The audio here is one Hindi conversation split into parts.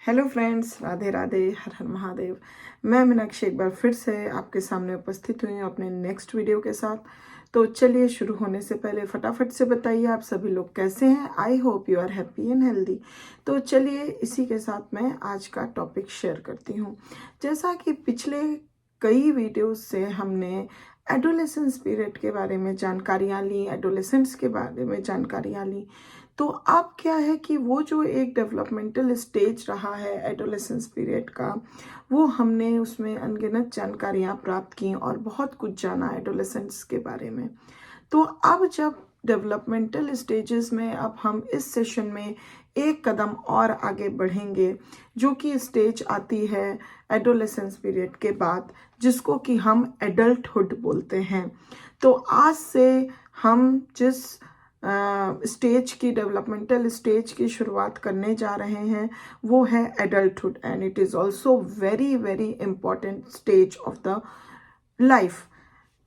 हेलो फ्रेंड्स, राधे राधे, हर हर महादेव। मैं मीनाक्षी एक बार फिर से आपके सामने उपस्थित हुई हूँ अपने नेक्स्ट वीडियो के साथ। तो चलिए, शुरू होने से पहले फटाफट से बताइए आप सभी लोग कैसे हैं। I hope you are happy and healthy. तो चलिए, इसी के साथ मैं आज का टॉपिक शेयर करती हूँ। जैसा कि पिछले कई वीडियोस से हमने एडोलेसेंस पीरियड के बारे में जानकारियाँ ली, एडोलेसेंट्स के बारे में जानकारियाँ ली। तो अब क्या है कि वो जो एक डेवलपमेंटल स्टेज रहा है एडोलेसेंस पीरियड का, वो हमने उसमें अनगिनत जानकारियाँ प्राप्त की और बहुत कुछ जाना एडोलेसेंट्स के बारे में। तो अब जब डेवलपमेंटल स्टेजेस में अब हम इस सेशन में एक कदम और आगे बढ़ेंगे, जो कि स्टेज आती है एडोलेसेंस पीरियड के बाद, जिसको कि हम एडल्टहुड बोलते हैं। तो आज से हम जिस स्टेज की डेवलपमेंटल स्टेज की शुरुआत करने जा रहे हैं वो है adulthood, and it is also very very important stage of the life.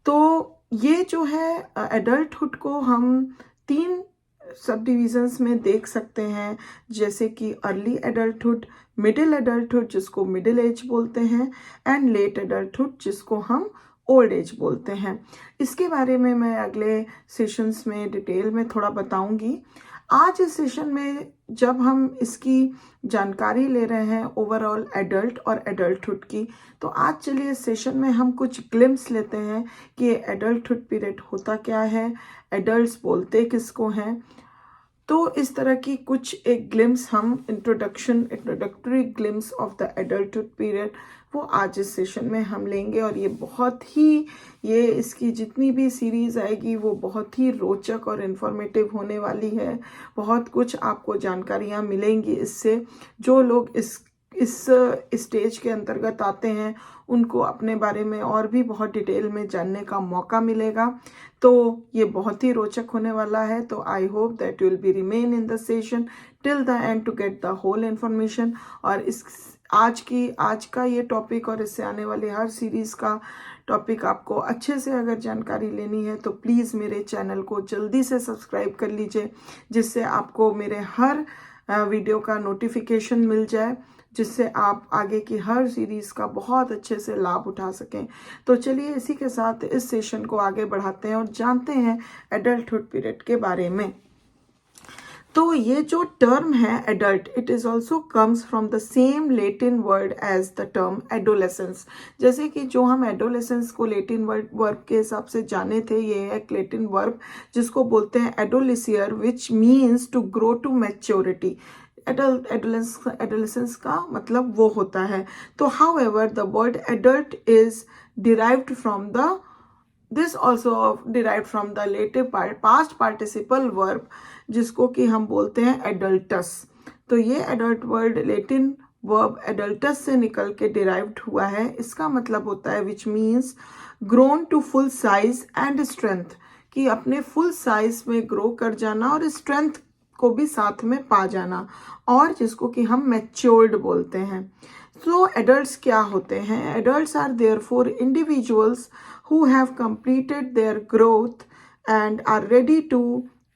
तो ये जो है एडल्टहुड को हम 3 सब डिविजन्स में देख सकते हैं, जैसे कि अर्ली एडल्टहुड, मिडिल एडल्टहुड जिसको मिडिल एज बोलते हैं, एंड लेट एडल्टहुड जिसको हम ओल्ड एज बोलते हैं। इसके बारे में मैं अगले सेशंस में डिटेल में थोड़ा बताऊंगी। आज इस सेशन में जब हम इसकी जानकारी ले रहे हैं ओवरऑल एडल्ट और एडल्टहुड की, तो आज चलिए इस सेशन में हम कुछ ग्लिम्स लेते हैं कि एडल्टहुड पीरियड होता क्या है, एडल्ट्स बोलते किसको हैं। तो इस तरह की कुछ एक ग्लिम्स हम introductory glimpse of the adulthood period वो आज इस सेशन में हम लेंगे। और ये इसकी जितनी भी सीरीज आएगी वो बहुत ही रोचक और इन्फॉर्मेटिव होने वाली है। बहुत कुछ आपको जानकारियाँ मिलेंगी इससे। जो लोग इस स्टेज के अंतर्गत आते हैं उनको अपने बारे में और भी बहुत डिटेल में जानने का मौका मिलेगा। तो ये बहुत ही रोचक होने वाला है। तो I hope that you will be remain in the session till the end to get the whole information. और आज का ये टॉपिक और इससे आने वाली हर सीरीज का टॉपिक आपको अच्छे से अगर जानकारी लेनी है तो प्लीज़ मेरे चैनल को जल्दी से सब्सक्राइब कर लीजिए, जिससे आपको मेरे हर वीडियो का नोटिफिकेशन मिल जाए, जिससे आप आगे की हर सीरीज का बहुत अच्छे से लाभ उठा सकें। तो चलिए, इसी के साथ इस सेशन को आगे बढ़ाते हैं और जानते हैं एडल्टहुड पीरियड के बारे में। तो ये जो टर्म है adult, it is also comes from the same Latin word as the term adolescence. जैसे कि जो हम एडोलेसेंस को लेटिन वर्ब के हिसाब से जाने थे, ये है एक लेटिन वर्ब जिसको बोलते हैं एडोलिसियर, which means to grow to maturity. Adolescence का मतलब वो होता है। तो however the word adult is derived from the this also derived from the Latin past participle verb जिसको कि हम बोलते हैं एडल्टस। तो ये एडल्ट वर्ड लेटिन वर्ब एडल्टस से निकल के डिराइव्ड हुआ है। इसका मतलब होता है which means grown to full size and strength, कि अपने फुल साइज में ग्रो कर जाना और स्ट्रेंथ को भी साथ में पा जाना, और जिसको कि हम मैच्योर्ड बोलते हैं। तो एडल्ट्स क्या होते हैं? Adults are therefore individuals who have completed their growth and are ready to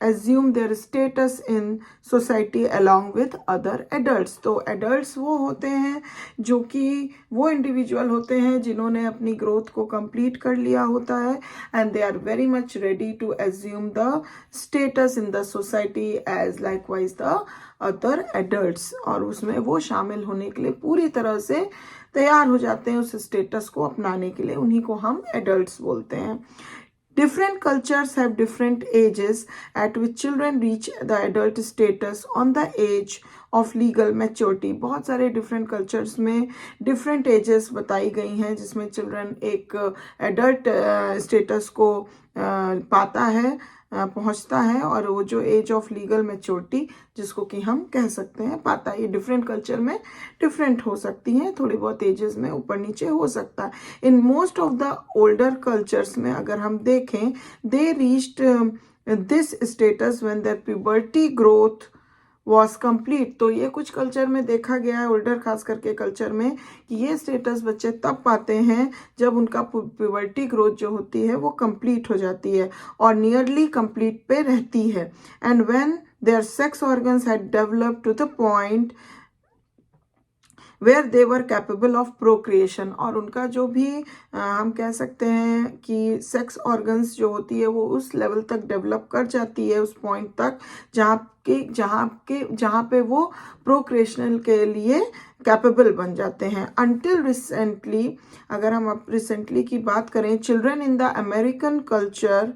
assume their status in society along with other adults। तो adults वो होते हैं जो कि वो इंडिविजुअल होते हैं जिन्होंने अपनी ग्रोथ को कंप्लीट कर लिया होता है, and they are very much ready to assume the status in the society as likewise the other adults। और उसमें वो शामिल होने के लिए पूरी तरह से तैयार हो जाते हैं उस स्टेटस को अपनाने के लिए। उन्हीं को हम एडल्ट्स बोलते हैं। Different cultures have different ages at which children reach the adult status on the age of legal maturity। बहुत सारे different cultures में different ages बताई गई हैं जिसमें children एक adult status को पाता है, पहुंचता है, और वो जो एज ऑफ लीगल मैच्योरिटी जिसको कि हम कह सकते हैं पाता है। ये डिफरेंट कल्चर में डिफरेंट हो सकती हैं, थोड़ी बहुत एजेस में ऊपर नीचे हो सकता है। In most of the older cultures में अगर हम देखें, they reached this status when their puberty growth was complete. तो ये कुछ कल्चर में देखा गया है, ओल्डर खास करके कल्चर में, कि ये स्टेटस बच्चे तब पाते हैं जब उनका प्यूबर्टी ग्रोथ जो होती है वो कंप्लीट हो जाती है और नियरली कंप्लीट पे रहती है। And when their sex organs had developed to the point where they were capable of procreation, और उनका जो भी हम कह सकते हैं कि सेक्स ऑर्गन्स जो होती है वो उस लेवल तक डेवलप कर जाती है, उस पॉइंट तक जहाँ पे वो प्रोक्रिएशनल के लिए कैपेबल बन जाते हैं। अनटिल रिसेंटली, अगर हम अब रिसेंटली की बात करें, children in the American culture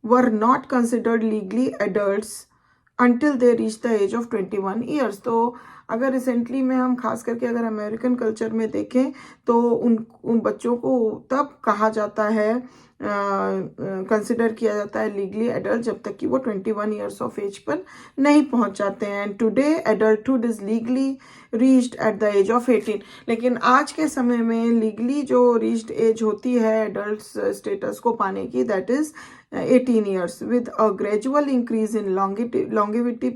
were not considered legally adults until they reach the age of 21 years। तो अगर रिसेंटली में हम खास करके अगर अमेरिकन कल्चर में देखें तो उन बच्चों को तब कहा जाता है, कंसिडर किया जाता है लीगली एडल्ट जब तक कि वो 21 ईयर्स ऑफ एज पर नहीं पहुंच जाते हैं। And today adulthood is legally reached at the age of 18। लेकिन आज के समय में लीगली जो रीच्ड एज होती है एडल्ट स्टेटस को पाने की, that is 18 years. With a gradual increase in longevity,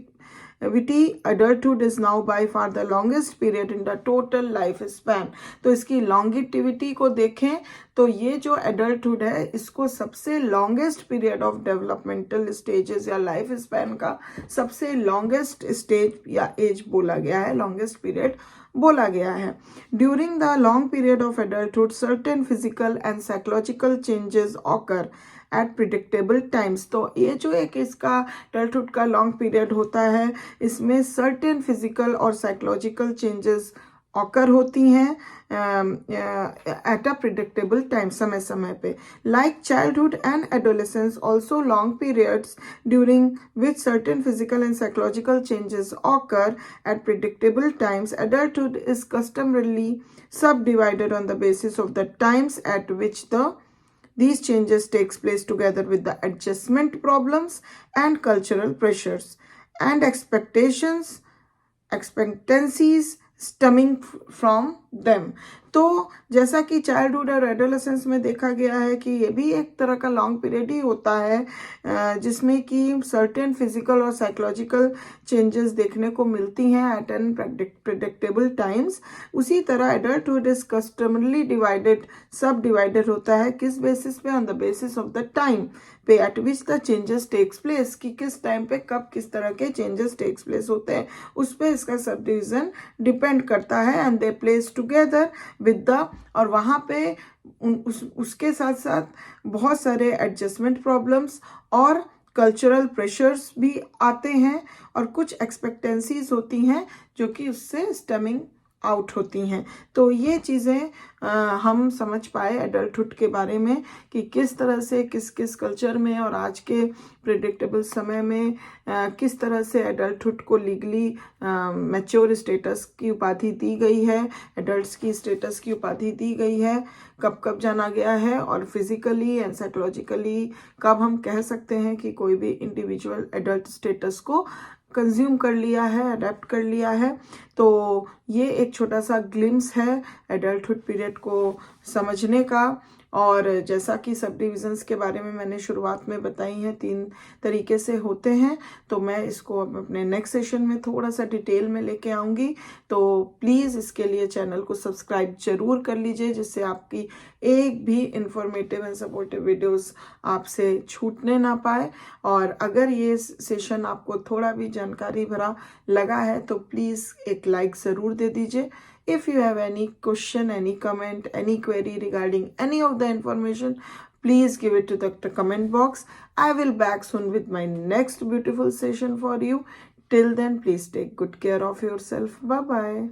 adulthood is now by far the longest period in the total life span। तो इसकी longevity को देखें तो ये जो adulthood है इसको सबसे longest period of developmental stages या life span का सबसे longest stage या age बोला गया है, longest period बोला गया है। During the long period of adulthood, certain physical and psychological changes occur at predictable times। तो ये जो एक इसका एडल्टहुड का लॉन्ग पीरियड होता है, इसमें सर्टेन फिजिकल और साइकोलॉजिकल चेंजेस ऑकर होती हैं एट अ प्रिडिक्टेबल टाइम, समय समय पे। Like childhood and adolescence also long periods during which certain physical and psychological changes occur at predictable times, adulthood is customarily subdivided on the basis of the times at which these changes takes place together with the adjustment problems and cultural pressures and expectancies stemming from them। तो जैसा कि चाइल्डहुड और एडोलेसेंस में देखा गया है कि ये भी एक तरह का लॉन्ग पीरियड ही होता है जिसमें कि सर्टेन फिजिकल और साइकोलॉजिकल चेंजेस देखने को मिलती हैं एट एन प्रेडिक्टेबल टाइम्स। उसी तरह adulthood is customarily divided, subdivided होता है किस बेसिस पे, on the basis of the time पे at which the changes takes place, कि किस टाइम पे कब किस तरह के चेंजेस टेक्स प्लेस होते हैं, उस पर इसका सब डिविजन डिपेंड करता है। And they place together with the, और वहाँ पे उसके साथ साथ बहुत सारे एडजस्टमेंट प्रॉब्लम्स और कल्चरल प्रेशर्स भी आते हैं और कुछ एक्सपेक्टेंसीज होती हैं जो कि उससे स्टेमिंग आउट होती हैं। तो ये चीज़ें हम समझ पाए एडल्टहुड के बारे में कि किस तरह से किस किस कल्चर में और आज के प्रिडिक्टेबल समय में किस तरह से एडल्टहुड को लीगली मैच्योर स्टेटस की उपाधि दी गई है, एडल्ट्स की स्टेटस की उपाधि दी गई है, कब कब जाना गया है, और फिजिकली एंड साइकोलॉजिकली कब हम कह सकते हैं कि कोई भी इंडिविजुअल एडल्ट स्टेटस को कंज्यूम कर लिया है, अडेप्ट कर लिया है। तो ये एक छोटा सा ग्लिम्स है एडल्टहुड पीरियड को समझने का। और जैसा कि सब डिविजन्स के बारे में मैंने शुरुआत में बताई हैं, 3 तरीके से होते हैं, तो मैं इसको अब अपने नेक्स्ट सेशन में थोड़ा सा डिटेल में लेके आऊँगी। तो प्लीज़ इसके लिए चैनल को सब्सक्राइब जरूर कर लीजिए जिससे आपकी एक भी इंफॉर्मेटिव एंड सपोर्टिव वीडियोस आपसे छूटने ना पाए। और अगर ये सेशन आपको थोड़ा भी जानकारी भरा लगा है तो प्लीज़ एक लाइक ज़रूर दे दीजिए। If you have any question, any comment, any query regarding any of the information, please give it to the comment box. I will back soon with my next beautiful session for you. Till then, please take good care of yourself. Bye bye.